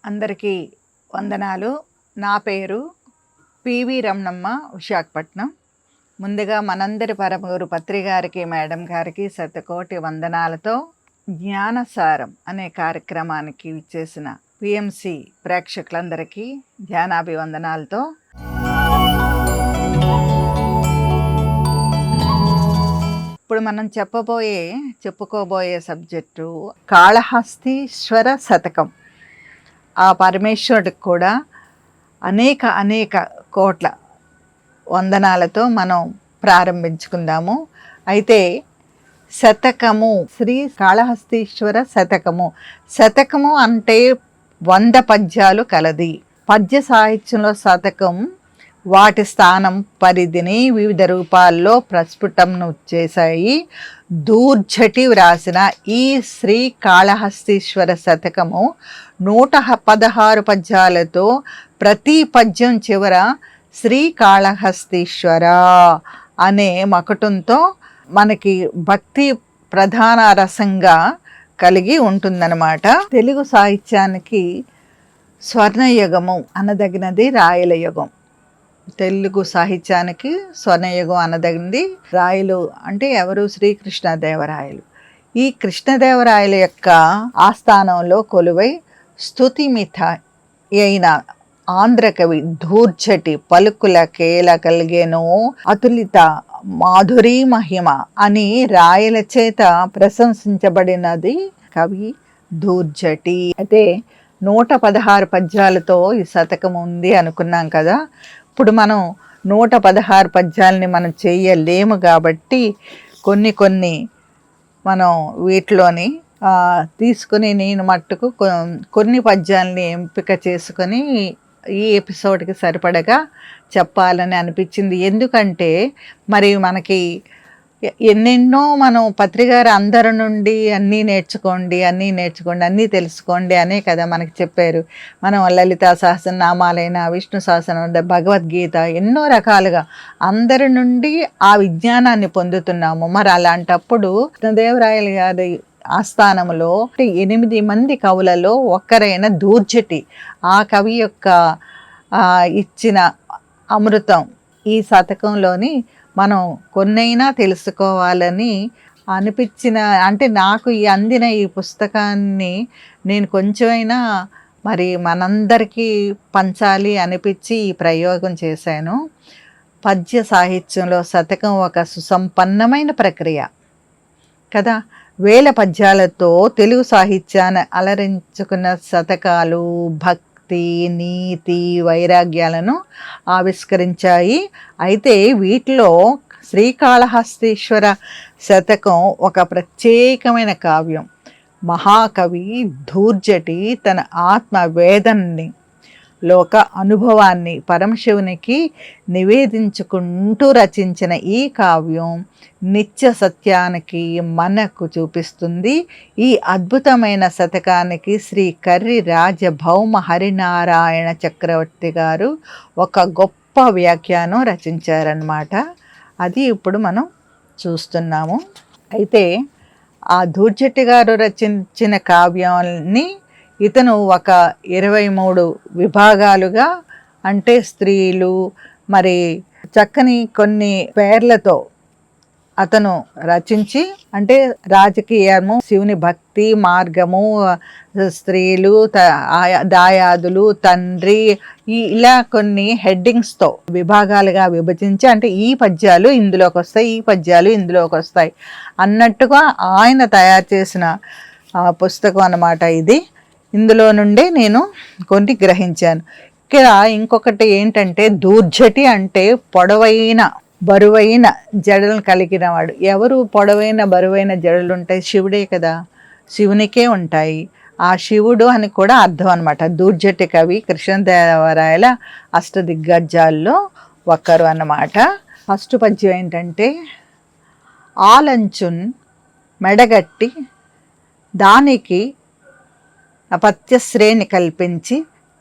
అందరికీ వందనాలు. నా పేరు పివి రమణమ్మ, విశాఖపట్నం. ముందుగా మనందరి పరమగురు పత్రి గారికి, మేడం గారికి శతకోటి వందనాలతో జ్ఞానసారం అనే కార్యక్రమానికి ఇచ్చేసిన పిఎంసి ప్రేక్షకులందరికీ ధ్యానాభివందనాలతో ఇప్పుడు మనం చెప్పుకోబోయే సబ్జెక్టు కాళహస్తీశ్వర శతకం. ఆ పరమేశ్వరుడికి కూడా అనేక కోట్ల వందనాలతో మనం ప్రారంభించుకుందాము. అయితే శతకము, శ్రీ కాళహస్తీశ్వర శతకము అంటే 100 పద్యాలు కలది. పద్య సాహిత్యంలో శతకం వాటి స్థానం, పరిధిని వివిధ రూపాల్లో ప్రస్ఫుటంను చేశాయి. దూర్జటి వ్రాసిన ఈ శ్రీ కాళహస్తీశ్వర శతకము 116 పద్యాలతో ప్రతి పద్యం చివర శ్రీ కాళహస్తీశ్వర అనే మకుటంతో మనకి భక్తి ప్రధాన రసంగా కలిగి ఉంటుందన్నమాట. తెలుగు సాహిత్యానికి స్వర్ణయుగము అనదగినది రాయల యుగం. తెలుగు సాహిత్యానికి స్వర్ణయుగం అనదగినది రాయలు అంటే ఎవరు? శ్రీకృష్ణదేవరాయలు. ఈ కృష్ణదేవరాయల యొక్క ఆస్థానంలో కొలువై స్తుతిమిత అయిన ఆంధ్రకవి దూర్జటి పలుకుల కేల కలిగేను అతులిత మాధురీ మహిమ అని రాయల చేత ప్రశంసించబడినది కవి దూర్జటి. అయితే 116 పద్యాలతో ఈ శతకం ఉంది అనుకున్నాం కదా. ఇప్పుడు మనం 116 పద్యాలని మనం చేయలేము కాబట్టి కొన్ని మనం వీటిలోని తీసుకుని నేను మట్టుకు కొన్ని పద్యాలని ఎంపిక చేసుకొని ఈ ఎపిసోడ్కి సరిపడగా చెప్పాలని అనిపించింది. ఎందుకంటే మరి మనకి ఎన్నెన్నో మనం పత్రికారు అందరి నుండి అన్నీ నేర్చుకోండి, అన్నీ తెలుసుకోండి అనే కదా మనకి చెప్పారు. మనం లలితా సహస్రనామాలైన, విష్ణు సహస్రనామ, భగవద్గీత ఎన్నో రకాలుగా అందరి నుండి ఆ విజ్ఞానాన్ని పొందుతున్నాము. మరి అలాంటప్పుడు కృష్ణదేవరాయలు గారి ఆస్థానంలో 8 మంది కవులలో ఒక్కరైన దూర్జటి, ఆ కవి యొక్క ఇచ్చిన అమృతం ఈ శతకంలోని మనం కొన్నైనా తెలుసుకోవాలని అనిపించిన, అంటే నాకు అందిన ఈ పుస్తకాన్ని నేను కొంచెమైనా మరి మనందరికీ పంచాలి అనిపించి ఈ ప్రయోగం చేశాను. పద్య సాహిత్యంలో శతకం ఒక సుసంపన్నమైన ప్రక్రియ కదా. వేల పద్యాలతో తెలుగు సాహిత్యాన్ని అలరించుకున్న శతకాలు భక్తి, నీతి, వైరాగ్యాలను ఆవిష్కరించాయి. అయితే వీటిలో శ్రీకాళహస్తీశ్వర శతకం ఒక ప్రత్యేకమైన కావ్యం. మహాకవి దూర్జటి తన ఆత్మవేదనని, లోక అనుభవాన్ని పరమశివునికి నివేదించుకుంటూ రచించిన ఈ కావ్యం నిత్య సత్యానికి మనకు చూపిస్తుంది. ఈ అద్భుతమైన శతకానికి శ్రీ కర్రి రాజభౌమ హరినారాయణ చక్రవర్తి గారు ఒక గొప్ప వ్యాఖ్యానం రచించారన్నమాట. అది ఇప్పుడు మనం చూస్తున్నాము. అయితే ఆ దూర్జటి గారు రచించిన కావ్యాన్ని ఇతను ఒక 23 విభాగాలుగా, అంటే స్త్రీలు మరి చక్కని కొన్ని పేర్లతో అతను రచించి, అంటే రాజకీయము, శివుని భక్తి మార్గము, స్త్రీలు, దాయాదులు, తండ్రి, ఇలా కొన్ని హెడ్డింగ్స్తో విభాగాలుగా విభజించి, అంటే ఈ పద్యాలు ఇందులోకి వస్తాయి, ఈ పద్యాలు ఇందులోకి వస్తాయి అన్నట్టుగా ఆయన తయారు చేసిన పుస్తకం అన్నమాట ఇది. ఇందులో నుండే నేను కొన్ని గ్రహించాను. ఇక్కడ ఇంకొకటి ఏంటంటే, దూర్జటి అంటే పొడవైన బరువైన జడలను కలిగిన వాడు. ఎవరు పొడవైన బరువైన జడలు ఉంటాయి? శివుడే కదా, శివునికే ఉంటాయి. ఆ శివుడు అని కూడా అర్థం అనమాట. దూర్జటి కవి కృష్ణదేవరాయల అష్టదిగ్గజాల్లో ఒకరు అన్నమాట. ఫస్ట్ పద్యం ఏంటంటే, ఆలంచున్ మెడగట్టి దానికి అపత్యశ్రేణి కల్పించి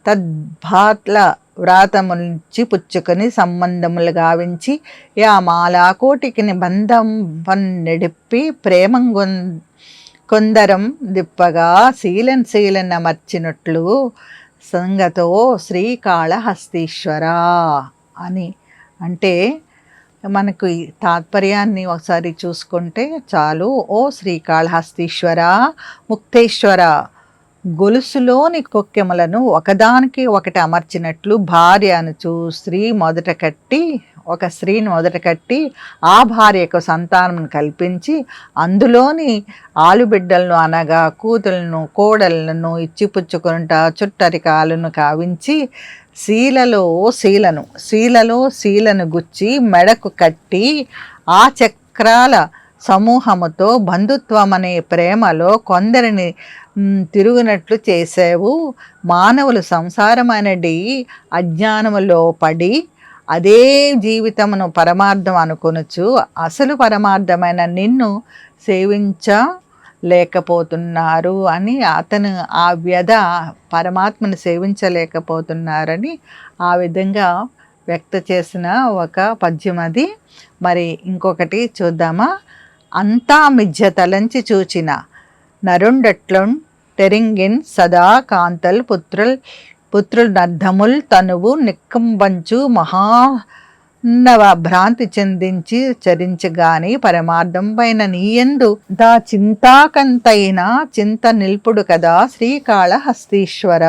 తద్భాట్ల వ్రాతముల్చి పుచ్చుకొని సంబంధములు గావించి యా మాలాకోటికి నిబంధం నెడిప్పి ప్రేమం కొందరం దిప్పగా శీలన్ అమర్చినట్లు సంగతో శ్రీకాళహస్తీశ్వర అని. అంటే మనకు ఈ తాత్పర్యాన్ని ఒకసారి చూసుకుంటే చాలు. ఓ శ్రీకాళహస్తీశ్వర, ముక్తేశ్వర, గొలుసులోని కొక్కెమలను ఒకదానికి ఒకటి అమర్చినట్లు భార్యను స్త్రీని మొదట కట్టి ఆ భార్యకు సంతానం కల్పించి అందులోని ఆలుబిడ్డలను అనగా కూతులను కోడళ్లను ఇచ్చిపుచ్చుకుంటా చుట్టరికాలను కావించి శీలను గుచ్చి మెడకు కట్టి ఆ చక్రాల సమూహముతో బంధుత్వం అనే ప్రేమలో కొందరిని తిరుగునట్లు చేసావు. మానవులు సంసారమనడి అజ్ఞానములో పడి అదే జీవితమును పరమార్థం అనుకొనుచు అసలు పరమార్థమైన నిన్ను సేవించలేకపోతున్నారు అని అతను ఆ వ్యధ పరమాత్మను సేవించలేకపోతున్నారని ఆ విధంగా వ్యక్త చేసిన ఒక పద్యం అది. మరి ఇంకొకటి చూద్దామా. అంతా మిథ్య తలంచి చూచిన నరుండట్లున్ టెరింగిన్ సదా కాంతల్ పుత్రుల్ నర్ధముల్ తనువు నిక్కంబంచు మహాన్నవ భ్రాంతి చెందించి చరించగాని పరమార్థం పైన నీయందు దా చింతాకంతైన చింత నిల్పుడు కదా శ్రీకాళహస్తీశ్వర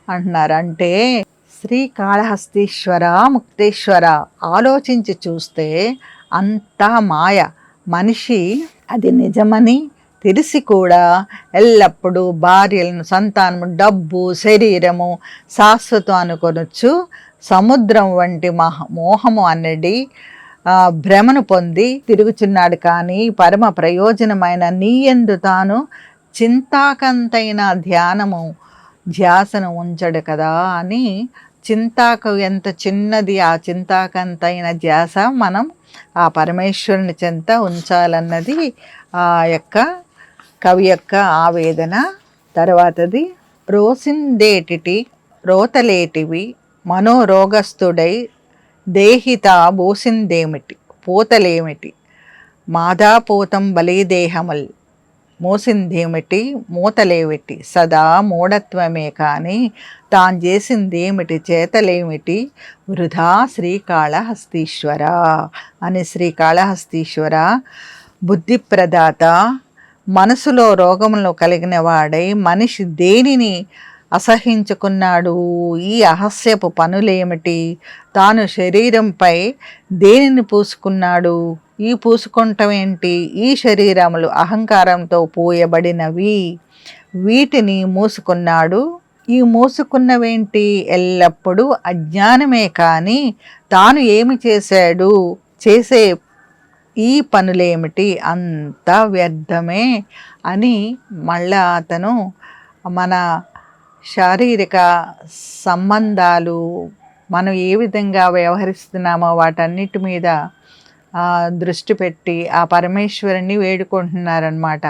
అంటున్నారు. అంటే శ్రీకాళహస్తీశ్వర, ముక్తేశ్వర ఆలోచించి చూస్తే అంతా మాయ. మనిషి అది నిజమని తెలిసి కూడా ఎల్లప్పుడూ భార్యలను, సంతానము, డబ్బు, శరీరము శాశ్వతం అనుకొనొచ్చు సముద్రం వంటి మోహము అన్నది భ్రమను పొంది తిరుగుచున్నాడు. కానీ పరమ ప్రయోజనమైన నీయందు తాను చింతాకంతైన ధ్యాసను ఉంచడు కదా అని. చింతాకు ఎంత చిన్నది ఆ చింతాకంతైన ధ్యాస మనం ఆ పరమేశ్వరుని చెంత ఉంచాలన్నది ఆ యొక్క కవి యొక్క ఆవేదన. తర్వాతది రోతలేటివి మనోరోగస్తుడై దేహిత బోసిందేమిటి పోతలేమిటి మాదాపోతం బలీదేహముల్ మోసిందేమిటి మూతలేమిటి సదా మూఢత్వమే కానీ తాను చేసిందేమిటి చేతలేమిటి వృధా శ్రీకాళహస్తీశ్వర అని. శ్రీకాళహస్తీశ్వర బుద్ధిప్రదాత, మనసులో రోగములు కలిగిన వాడై మనిషి దేనిని అసహించుకున్నాడు? ఈ అహస్యపు పనులేమిటి? తాను శరీరంపై దేనిని పూసుకున్నాడు? ఈ పూసుకుంటం ఏంటి? ఈ శరీరములు అహంకారంతో పోయబడినవి, వీటిని మూసుకున్నాడు. ఈ మూసుకున్నవేంటి? ఎల్లప్పుడూ అజ్ఞానమే కానీ తాను ఏమి చేశాడు? చేసే ఈ పనులేమిటి? అంతా వ్యర్థమే అని. మళ్ళా అతను మన శారీరక సంబంధాలు మనం ఏ విధంగా వ్యవహరిస్తున్నామో వాటన్నిటి మీద దృష్టి పెట్టి ఆ పరమేశ్వరుని వేడుకుంటున్నారనమాట.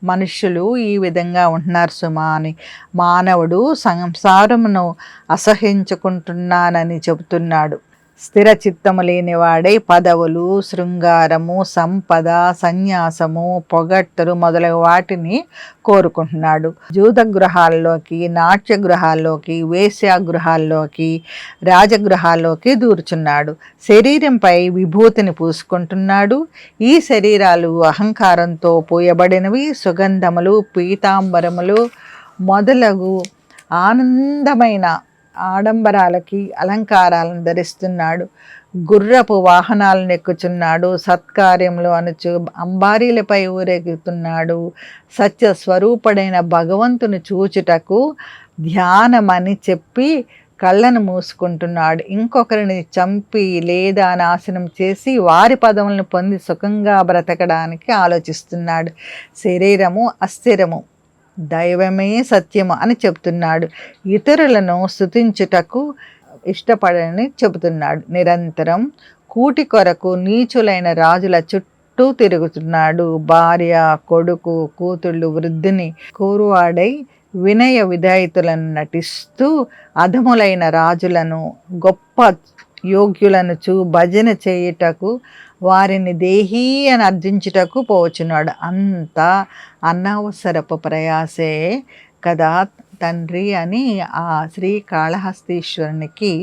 మనుష్యులు ఈ విధంగా ఉంటున్నారు సుమా అని. మానవుడు సంసారమును అసహించుకుంటున్నానని చెబుతున్నాడు. స్థిర చిత్తము లేనివాడై పదవులు, శృంగారము, సంపద, సన్యాసము, పొగడ్తలు మొదలగు వాటిని కోరుకుంటున్నాడు. జూద గృహాల్లోకి, నాట్య గృహాల్లోకి, వేశ్యాగృహాల్లోకి, రాజగృహాల్లోకి దూర్చున్నాడు. శరీరంపై విభూతిని పూసుకుంటున్నాడు. ఈ శరీరాలు అహంకారంతో పోయబడినవి. సుగంధములు, పీతాంబరములు మొదలగు ఆనందమైన ఆడంబరాలకి అలంకారాలను ధరిస్తున్నాడు. గుర్రపు వాహనాలను ఎక్కుచున్నాడు. సత్కార్యములు అనుచు అంబారీలపై ఊరేగుతున్నాడు. సత్య స్వరూపుడైన భగవంతుని చూచుటకు ధ్యానమని చెప్పి కళ్ళను మూసుకుంటున్నాడు. ఇంకొకరిని చంపి లేదా నాశనం చేసి వారి పదవులను పొంది సుఖంగా బ్రతకడానికి ఆలోచిస్తున్నాడు. శరీరము అస్థిరము, దైవమే సత్యము అని చెబుతున్నాడు. ఇతరులను స్తుతించుటకు ఇష్టపడని చెబుతున్నాడు. నిరంతరం కూటి కొరకు నీచులైన రాజుల చుట్టూ తిరుగుతున్నాడు. భార్య, కొడుకు, కూతుళ్ళు, వృద్ధిని కోరువాడై వినయ విధేయతలను నటిస్తూ అధములైన రాజులను, గొప్ప యోగ్యులను భజన చేయుటకు, వారిని దేహీ అని అర్థించుటకు పోచున్నాడు. అంతా అనవసరపు ప్రయాసే కదా తండ్రి అని ఆ శ్రీకాళహస్తీశ్వరునికి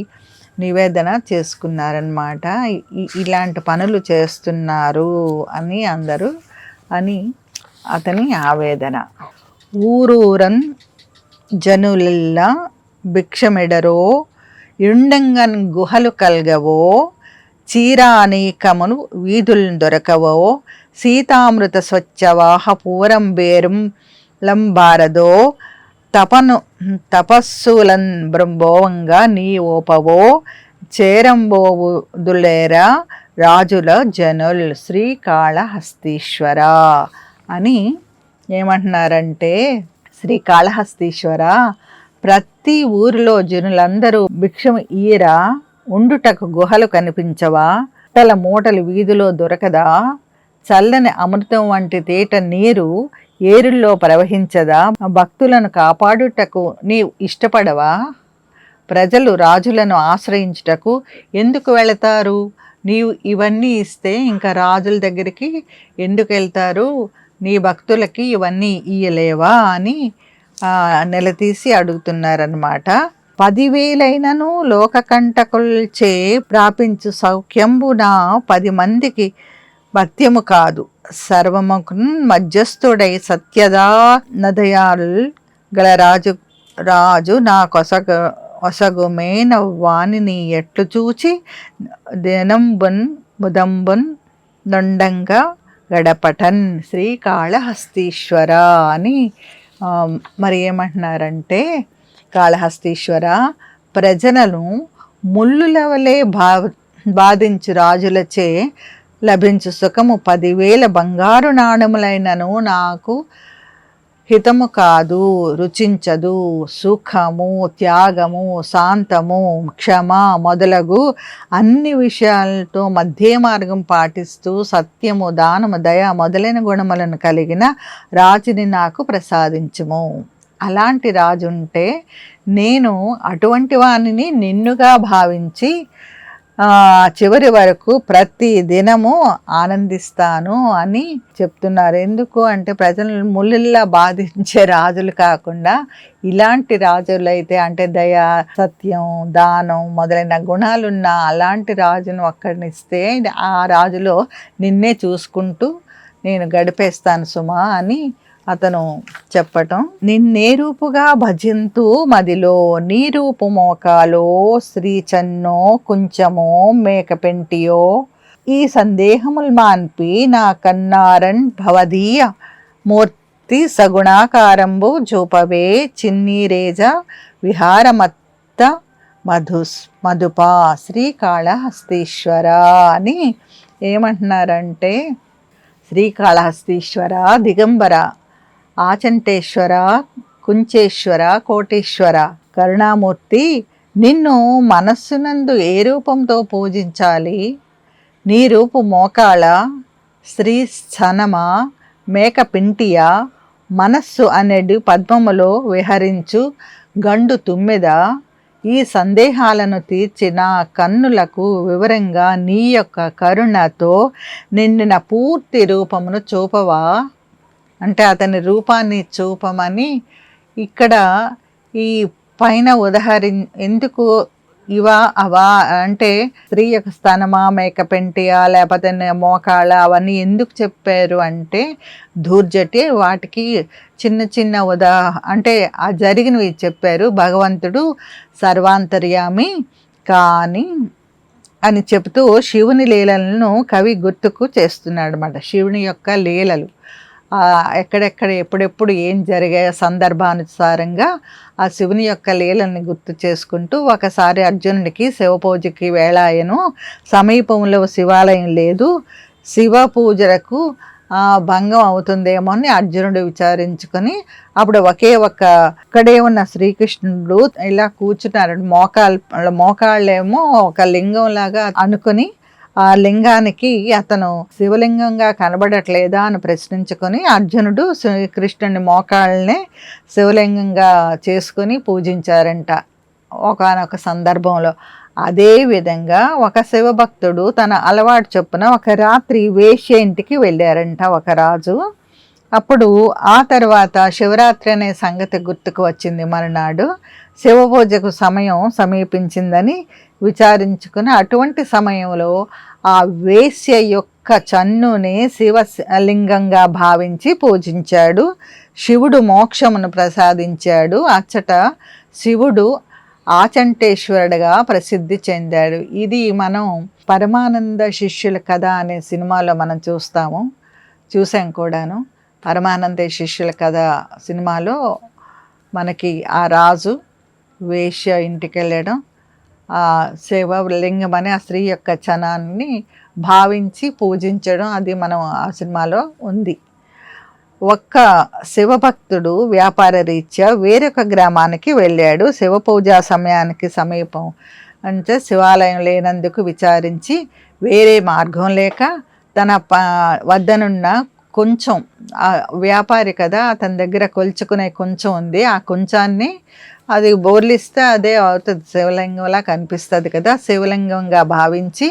నివేదన చేసుకున్నారన్నమాట. ఇలాంటి పనులు చేస్తున్నారు అని అందరూ అని అతని ఆవేదన. ఊరూరన్ జనులెల్లా భిక్షమెడరో యుండంగన్ గుహలు కల్గవో చీరానీకమును వీధులు దొరకవో సీతామృత స్వచ్ఛవాహ పూరం బేరం లంబారదో తపస్సులన్ బ్రహ్మోవంగా నీ ఓపవో చేరంబోవుదులేరా రాజుల జనుల్ శ్రీకాళహస్తీశ్వర అని ఏమంటున్నారంటే, శ్రీకాళహస్తీశ్వర ప్రతి ఊరిలో జనులందరూ భిక్షము ఈరా, ఉండుటకు గుహలు కనిపించవా, మూటల మూటలు వీధిలో దొరకదా, చల్లని అమృతం వంటి తేట నీరు ఏరుల్లో ప్రవహించదా, భక్తులను కాపాడుటకు నీవు ఇష్టపడవా, ప్రజలు రాజులను ఆశ్రయించుటకు ఎందుకు వెళతారు, నీవు ఇవన్నీ ఇస్తే ఇంకా రాజుల దగ్గరికి ఎందుకు వెళ్తారు, నీ భక్తులకి ఇవన్నీ ఇయ్యలేవా అని నిలదీసి అడుగుతున్నారన్నమాట. 10,000 లోకకంటకుల్చే ప్రాపించు సౌఖ్యంబున 10 మందికి భత్యము కాదు, సర్వముకు మధ్యస్థుడై సత్యదా నదయాల్ గల రాజు నా ఒసగుమే నవ్వాని నీ ఎట్లు చూచి దినంబున్ ముదంబున్ దొండంగా గడపటన్ శ్రీకాళహస్తీశ్వర అని మరి ఏమంటున్నారంటే, కాళహస్తీశ్వర ప్రజలను ముళ్ళుల వలె బాధించు రాజులచే లభించు సుఖము 10,000 బంగారు నాణములైనను నాకు హితము కాదు, రుచించదు. సుఖము, త్యాగము, శాంతము, క్షమ మొదలగు అన్ని విషయాలతో మధ్య మార్గం పాటిస్తూ సత్యము, దానము, దయ మొదలైన గుణములను కలిగిన రాజుని నాకు ప్రసాదించుము. అలాంటి రాజు ఉంటే నేను అటువంటి వాణిని నిన్నుగా భావించి చివరి వరకు ప్రతి దినము ఆనందిస్తాను అని చెప్తున్నారు. ఎందుకు అంటే ప్రజలను ముళ్ళుల్లా బాధించే రాజులు కాకుండా ఇలాంటి రాజులైతే అంటే దయ, సత్యం, దానం మొదలైన గుణాలున్న అలాంటి రాజును ఒక్కడినిస్తే ఆ రాజులో నిన్నే చూసుకుంటూ నేను గడిపేస్తాను సుమా అని అతను చెప్పటం. నిన్నే రూపుగా భజింతు మదిలో నీ రూపు మోకాలో శ్రీ చన్నో కుంచమో మేకపెంటియో ఈ సందేహముల్ మాన్పి నా కన్నారన్ భవదీయ మూర్తి సగుణాకారంబు జూపవే చిన్నీరేజ విహారమత్త మధుపా శ్రీకాళహస్తీశ్వర అని ఏమంటున్నారంటే, శ్రీకాళహస్తీశ్వర దిగంబర ఆచంటేశ్వర కుంచేశ్వర కోటేశ్వర కరుణామూర్తి నిన్ను మనస్సునందు ఏ రూపంతో పూజించాలి, నీ రూపు మోకాళ, స్త్రీ స్థనమా, మేక పింటియ, మనస్సు అనేది పద్మములో విహరించు గండు తుమ్మెద, ఈ సందేహాలను తీర్చిన కన్నులకు వివరంగా నీ యొక్క కరుణతో నిండిన పూర్తి రూపమును చూపవా అంటే అతని రూపాన్ని చూపమని ఇక్కడ ఈ పైన ఎందుకు ఇవా అవా అంటే స్త్రీ యొక్క స్థానమా, మేకపెంటియా, లేకపోతే మోకాళ్ళ అవన్నీ ఎందుకు చెప్పారు అంటే ధూర్జటి వాటికి చిన్న చిన్న అంటే ఆ జరిగినవి చెప్పారు. భగవంతుడు సర్వాంతర్యామి కానీ అని చెబుతూ శివుని లీలలను కవి గుర్తుకు చేస్తున్నాడు అన్నమాట. శివుని యొక్క లీలలు ఎక్కడెక్కడ ఎప్పుడెప్పుడు ఏం జరిగాయో సందర్భానుసారంగా ఆ శివుని యొక్క లీలని గుర్తు చేసుకుంటూ ఒకసారి అర్జునుడికి శివపూజకి వేళాయను, సమీపంలో శివాలయం లేదు, శివ పూజలకు భంగం అవుతుందేమో అని అర్జునుడు విచారించుకొని అప్పుడు అక్కడే ఉన్న శ్రీకృష్ణుడు ఇలా కూర్చున్నారు. మోకాళ్ళేమో ఒక లింగం లాగా అనుకుని ఆ లింగానికి అతను శివలింగంగా కనబడట్లేదా అని ప్రశ్నించుకొని అర్జునుడు శ్రీకృష్ణుని మోకాళ్ళనే శివలింగంగా చేసుకుని పూజించారంట ఒకానొక సందర్భంలో. అదే విధంగా ఒక శివభక్తుడు తన అలవాటు చొప్పున ఒక రాత్రి వేశ్య ఇంటికి వెళ్ళారంట ఒక రాజు. అప్పుడు ఆ తర్వాత శివరాత్రి అనే సంగతి గుర్తుకు వచ్చింది. మరునాడు శివపూజకు సమయం సమీపించిందని విచారించుకుని అటువంటి సమయంలో ఆ వేశ్య యొక్క చన్నుని శివలింగంగా భావించి పూజించాడు. శివుడు మోక్షమును ప్రసాదించాడు. అచ్చట శివుడు ఆచంటేశ్వరుడుగా ప్రసిద్ధి చెందాడు. ఇది మనం పరమానంద శిష్యుల కథ అనే సినిమాలో మనం చూసాం కూడాను. పరమానంద శిష్యుల కథ సినిమాలో మనకి ఆ రాజు వేశ్య ఇంటికి వెళ్ళడం, ఆ శివలింగం అనే ఆ స్త్రీ యొక్క చనాన్ని భావించి పూజించడం, అది మనం ఆ సినిమాలో ఉంది. ఒక్క శివభక్తుడు వ్యాపార రీత్యా వేరొక గ్రామానికి వెళ్ళాడు. శివ పూజా సమయానికి సమీపం అంటే శివాలయం లేనందుకు విచారించి వేరే మార్గం లేక తన వద్దనున్న కొంచెం, వ్యాపారి కదా, అతని దగ్గర కొలుచుకునే కొంచెం ఉంది, ఆ కొంచాన్ని అది బోర్లిస్తే అదే అవుతుంది, శివలింగంలా కనిపిస్తుంది కదా, శివలింగంగా భావించి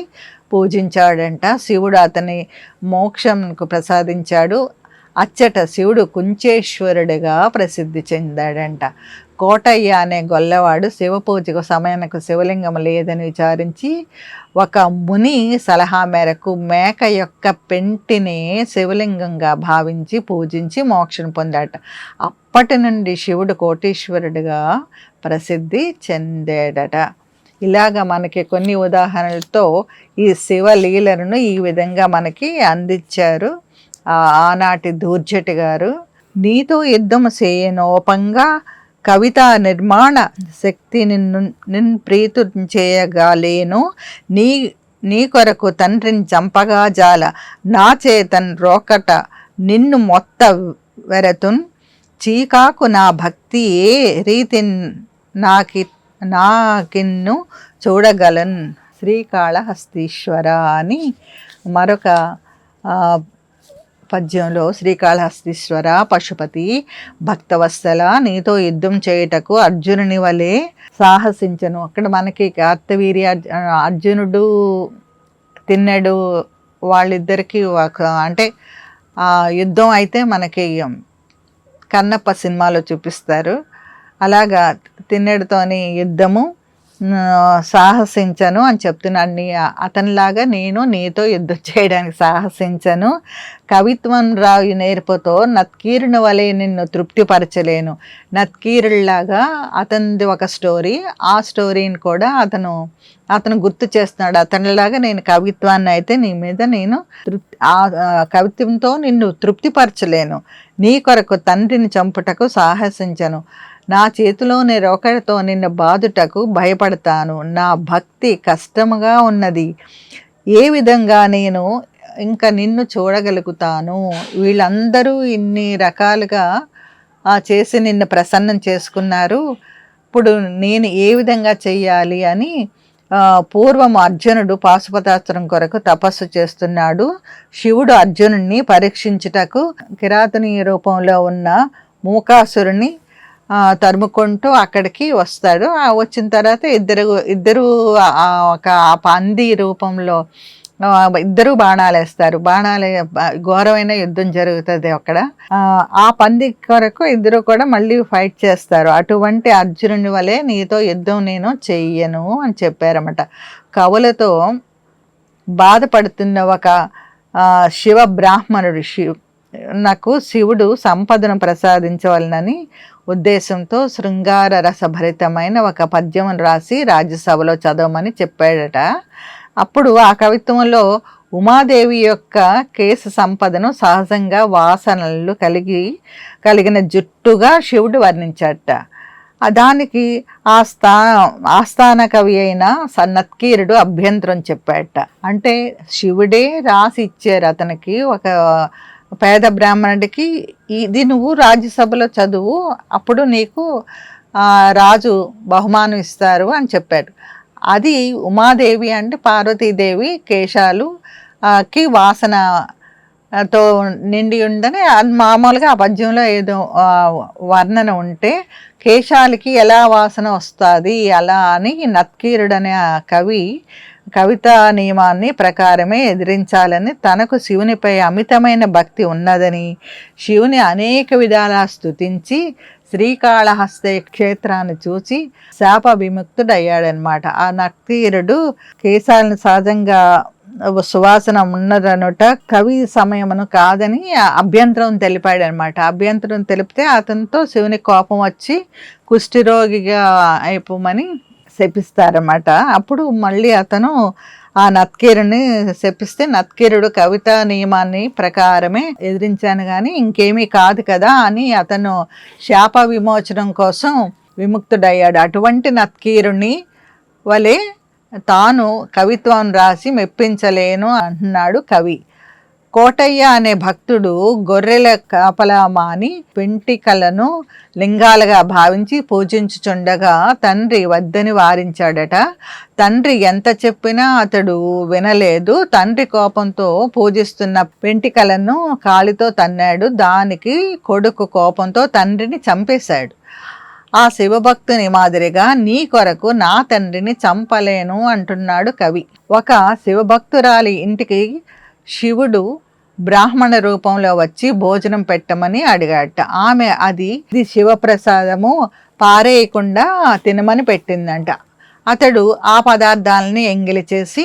పూజించాడంట. శివుడు అతని మోక్షంకు ప్రసాదించాడు. అచ్చట శివుడు కుంచేశ్వరుడిగా ప్రసిద్ధి చెందాడంట. కోటయ్య అనే గొల్లవాడు శివ పూజకు సమయానికి శివలింగం లేదని విచారించి ఒక ముని సలహా మేరకు మేక యొక్క పెంటిని శివలింగంగా భావించి పూజించి మోక్షం పొందాట. అప్పటి నుండి శివుడు కోటీశ్వరుడిగా ప్రసిద్ధి చెందాడట. ఇలాగ మనకి కొన్ని ఉదాహరణలతో ఈ శివలీలను ఈ విధంగా మనకి అందించారు ఆనాటి దూర్జటి గారు. నీతో యుద్ధము చేయనోపంగా కవితా నిర్మాణ శక్తి నిన్ను ప్రీతు చేయగాలేను, నీ కొరకు తండ్రిని చంపగా జాల, నా చేతన్ రోకట నిన్ను మొత్త వెరతున్, చీకాకు నా భక్తి ఏ రీతి నాకిన్ను చూడగలన్, శ్రీకాళహస్తీశ్వర అని మరొక పద్యంలో శ్రీకాళహస్తీశ్వర పశుపతి భక్తవత్సల నీతో యుద్ధం చేయుటకు అర్జునుని వలె సాహసించను. అక్కడ మనకి కార్తవీర్య అర్జునుడు తిన్నడు వాళ్ళిద్దరికి అంటే ఆ యుద్ధం అయితే మనకి కన్నప్ప సినిమాలో చూపిస్తారు. అలాగా తిన్నడితోని యుద్ధము సాహసించను అని చెప్తున్నాడు. అతనిలాగా నేను నీతో యుద్ధం చేయడానికి సాహసించను. కవిత్వం రావి నేర్పుతో నత్కీరుని వలె నిన్ను తృప్తిపరచలేను. నత్కీరులాగా అతనిది ఒక స్టోరీ, ఆ స్టోరీని కూడా అతను గుర్తు చేస్తున్నాడు. అతనిలాగా నేను కవిత్వాన్ని అయితే నీ మీద నేను కవిత్వంతో నిన్ను తృప్తిపరచలేను. నీ కొరకు తండ్రిని చంపుటకు సాహసించను. నా చేతిలోని రోకడితో నిన్ను బాదుటకు భయపడతాను. నా భక్తి కష్టముగా ఉన్నది. ఏ విధంగా నేను ఇంకా నిన్ను చూడగలుగుతాను? వీళ్ళందరూ ఇన్ని రకాలుగా చేసి నిన్ను ప్రసన్నం చేసుకున్నారు. ఇప్పుడు నేను ఏ విధంగా చెయ్యాలి అని పూర్వం అర్జునుడు పాశుపతాస్త్రం కొరకు తపస్సు చేస్తున్నాడు. శివుడు అర్జునుడిని పరీక్షించుటకు కిరాతని రూపంలో ఉన్న మూకాసురుని తరుముకుంటూ అక్కడికి వస్తాడు. వచ్చిన తర్వాత ఇద్దరు ఒక పంది రూపంలో ఇద్దరు బాణాలు వేస్తారు. ఘోరమైన యుద్ధం జరుగుతుంది అక్కడ. ఆ పంది కొరకు ఇద్దరు కూడా మళ్ళీ ఫైట్ చేస్తారు. అటువంటి అర్జునుని వలె నీతో యుద్ధం నేను చెయ్యను అని చెప్పారన్నమాట. కవులతో బాధపడుతున్న ఒక శివ బ్రాహ్మణుడు నాకు శివుడు సంపదను ప్రసాదించవలనని ఉద్దేశంతో శృంగార రసభరితమైన ఒక పద్యం రాసి రాజ్యసభలో చదవమని చెప్పాడట. అప్పుడు ఆ కవిత్వంలో ఉమాదేవి యొక్క కేశ సంపదను సహజంగా వాసనలు కలిగిన జుట్టుగా శివుడు వర్ణించాడట. దానికి ఆస్థాన కవి అయిన నత్కీరుడు అభ్యంతరం చెప్పాడట. అంటే శివుడే రాసి ఇచ్చారు అతనికి, ఒక పేద బ్రాహ్మణుడికి, ఇది నువ్వు రాజ్యసభలో చదువు, అప్పుడు నీకు రాజు బహుమానం ఇస్తారు అని చెప్పాడు. అది ఉమాదేవి అంటే పార్వతీదేవి కేశాలు కి వాసన తో నిండి ఉండని మామూలుగా ఆ పద్యంలో ఏదో వర్ణన ఉంటే కేశాలకి ఎలా వాసన వస్తుంది అలా అని నత్కీరుడు అనే ఆ కవి కవితా నియమాన్ని ప్రకారమే ఎదిరించాలని, తనకు శివునిపై అమితమైన భక్తి ఉన్నదని శివుని అనేక విధాలా స్తుతించి శ్రీకాళహస్తి క్షేత్రాన్ని చూసి శాప విముక్తుడయ్యాడనమాట. ఆ నత్కీరుడు కేశాలను సహజంగా సువాసన ఉన్నదనుట కవి సమయమును కాదని అభ్యంతరం తెలిపాడనమాట. అభ్యంతరం తెలిపితే అతనితో శివుని కోపం వచ్చి కుష్ఠిరోగిగా అయిపోమని శపిస్తారన్నమాట. అప్పుడు మళ్ళీ అతను ఆ నత్కీరుని శపిస్తే నత్కీరుడు కవితా నియమాన్ని ప్రకారమే ఎదిరించాను కానీ ఇంకేమీ కాదు కదా అని అతను శాప విమోచనం కోసం విముక్తుడయ్యాడు. అటువంటి నత్కీరుని వలె తాను కవిత్వం రాసి మెప్పించలేను అంటున్నాడు కవి. కోటయ్య అనే భక్తుడు గొర్రెల కాపలా మాని పెంటికలను లింగాలుగా భావించి పూజించుచుండగా తండ్రి వద్దని వారించాడట. తండ్రి ఎంత చెప్పినా అతడు వినలేదు. తండ్రి కోపంతో పూజిస్తున్న పెంటికలను కాలితో తన్నాడు. దానికి కొడుకు కోపంతో తండ్రిని చంపేశాడు. ఆ శివభక్తుని మాదిరిగా నీ కొరకు నా తండ్రిని చంపలేను అంటున్నాడు కవి. ఒక శివభక్తురాలి ఇంటికి శివుడు బ్రాహ్మణ రూపంలో వచ్చి భోజనం పెట్టమని అడిగాట. ఆమె అది శివప్రసాదము పారేయకుండా తినమని పెట్టిందంట. అతడు ఆ పదార్థాలని ఎంగిలి చేసి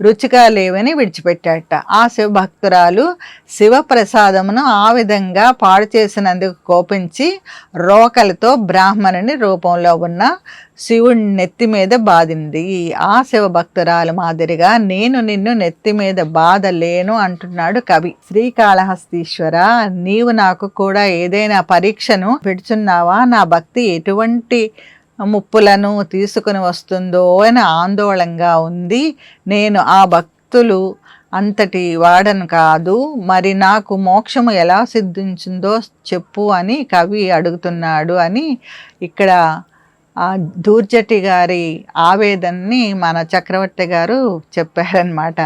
రుచిగా లేవని విడిచిపెట్టాట. ఆ శివభక్తురాలు శివప్రసాదమును ఆ విధంగా పాడు చేసినందుకు కోపించి రోకలతో బ్రాహ్మణుని రూపంలో ఉన్న శివుడి నెత్తి మీద బాధింది. ఆ శివభక్తురాలు మాదిరిగా నేను నిన్ను నెత్తి మీద బాధలేను అంటున్నాడు కవి. శ్రీకాళహస్తీశ్వర, నీవు నాకు కూడా ఏదైనా పరీక్షను పెడుచున్నావా? నా భక్తి ఎటువంటి ముప్పులను తీసుకుని వస్తుందో అని ఆందోళనగా ఉంది. నేను ఆ భక్తులు అంతటి వాడను కాదు. మరి నాకు మోక్షము ఎలా సిద్ధించిందో చెప్పు అని కవి అడుగుతున్నాడు అని ఇక్కడ ఆ దూర్జటి గారి ఆవేదనని మన చక్రవర్తి గారు చెప్పారనమాట.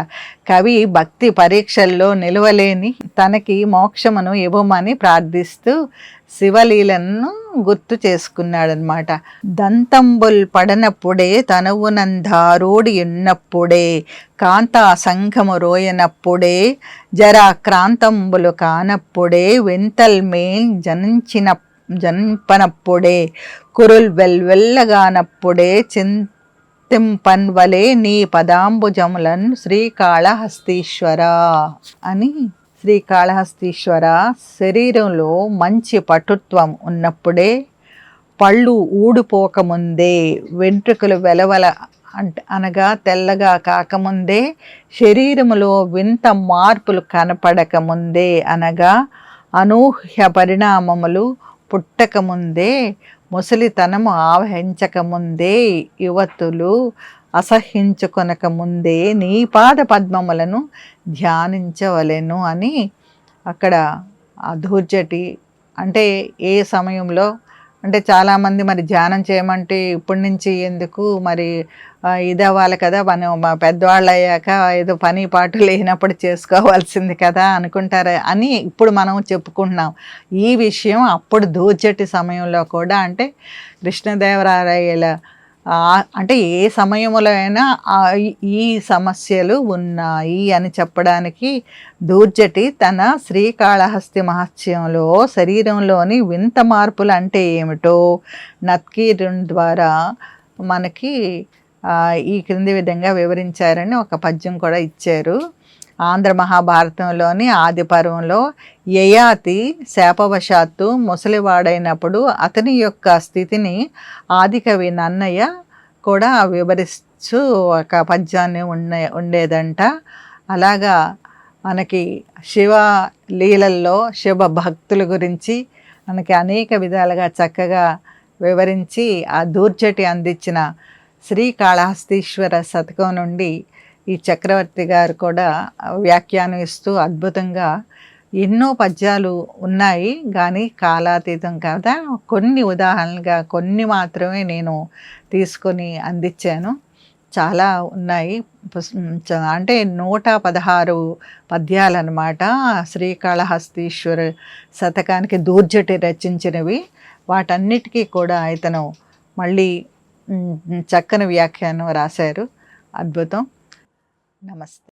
కవి భక్తి పరీక్షల్లో నిలవలేని తనకి మోక్షమును ఇవ్వమని ప్రార్థిస్తూ శివలీలను గుర్తు చేసుకున్నాడనమాట. దంతంబుల్ పడనప్పుడే తనువునందారూడి ఉన్నప్పుడే కాంతా సంఘము రోయనప్పుడే జరా క్రాంతంబులు కానప్పుడే వెంతల్ మేల్ జన్పనప్పుడే కురుల్ వెల్వెల్లగానప్పుడే చింతింపన్వలే నీ పదాంబుజములను శ్రీకాళహస్తీశ్వర అని. శ్రీకాళహస్తీశ్వర, శరీరంలో మంచి పటుత్వం ఉన్నప్పుడే, పళ్ళు ఊడిపోకముందే, వెంట్రుకలు వెలవల అనగా తెల్లగా కాకముందే, శరీరములో వింత మార్పులు కనపడకముందే అనగా అనూహ్య పరిణామములు పుట్టకముందే, ముసలితనము ఆవహించకముందే, యువతులు అసహించుకొనకముందే నీ పాద పద్మములను ధ్యానించవలెను అని అక్కడ ఆ దూర్జటి అంటే ఏ సమయంలో అంటే చాలామంది మరి ధ్యానం చేయమంటే ఇప్పటి నుంచి ఎందుకు మరి ఇది అవ్వాలి కదా, మనం పెద్దవాళ్ళు అయ్యాక ఏదో పని పాటు లేనప్పుడు చేసుకోవాల్సింది కదా అనుకుంటారు అని ఇప్పుడు మనం చెప్పుకుంటున్నాం. ఈ విషయం అప్పుడు దూర్జటి సమయంలో కూడా అంటే కృష్ణదేవరాయల అంటే ఏ సమయంలో అయినా ఈ సమస్యలు ఉన్నాయి అని చెప్పడానికి దూర్జటి తన శ్రీకాళహస్తి మహత్యంలో శరీరంలోని వింత మార్పులు అంటే ఏమిటో నత్కీరుని ద్వారా మనకి ఈ క్రింది విధంగా వివరించారని ఒక పద్యం కూడా ఇచ్చారు. ఆంధ్ర మహాభారతంలోని ఆది పర్వంలో యయాతి శాపవశాత్తు ముసలివాడైనప్పుడు అతని యొక్క స్థితిని ఆదికవి నన్నయ్య కూడా వివరిస్తూ ఒక పద్యాన్ని ఉండేదంట. అలాగా మనకి శివ లీలల్లో శివ భక్తుల గురించి మనకి అనేక విధాలుగా చక్కగా వివరించి ఆ దూర్జటి అందించిన శ్రీకాళహస్తీశ్వర శతకం నుండి ఈ చక్రవర్తి గారు కూడా వ్యాఖ్యానం ఇస్తూ అద్భుతంగా ఎన్నో పద్యాలు ఉన్నాయి కానీ కాలాతీతం కదా, కొన్ని ఉదాహరణలుగా కొన్ని మాత్రమే నేను తీసుకొని అందించాను. చాలా ఉన్నాయి. అంటే 116 పద్యాలన్నమాట. శ్రీకాళహస్తీశ్వర శతకానికి దూర్జటి రచించినవి. వాటన్నిటికీ కూడా ఇతను మళ్ళీ చక్కని వ్యాఖ్యానం రాశారు. అద్భుతం. నమస్తే.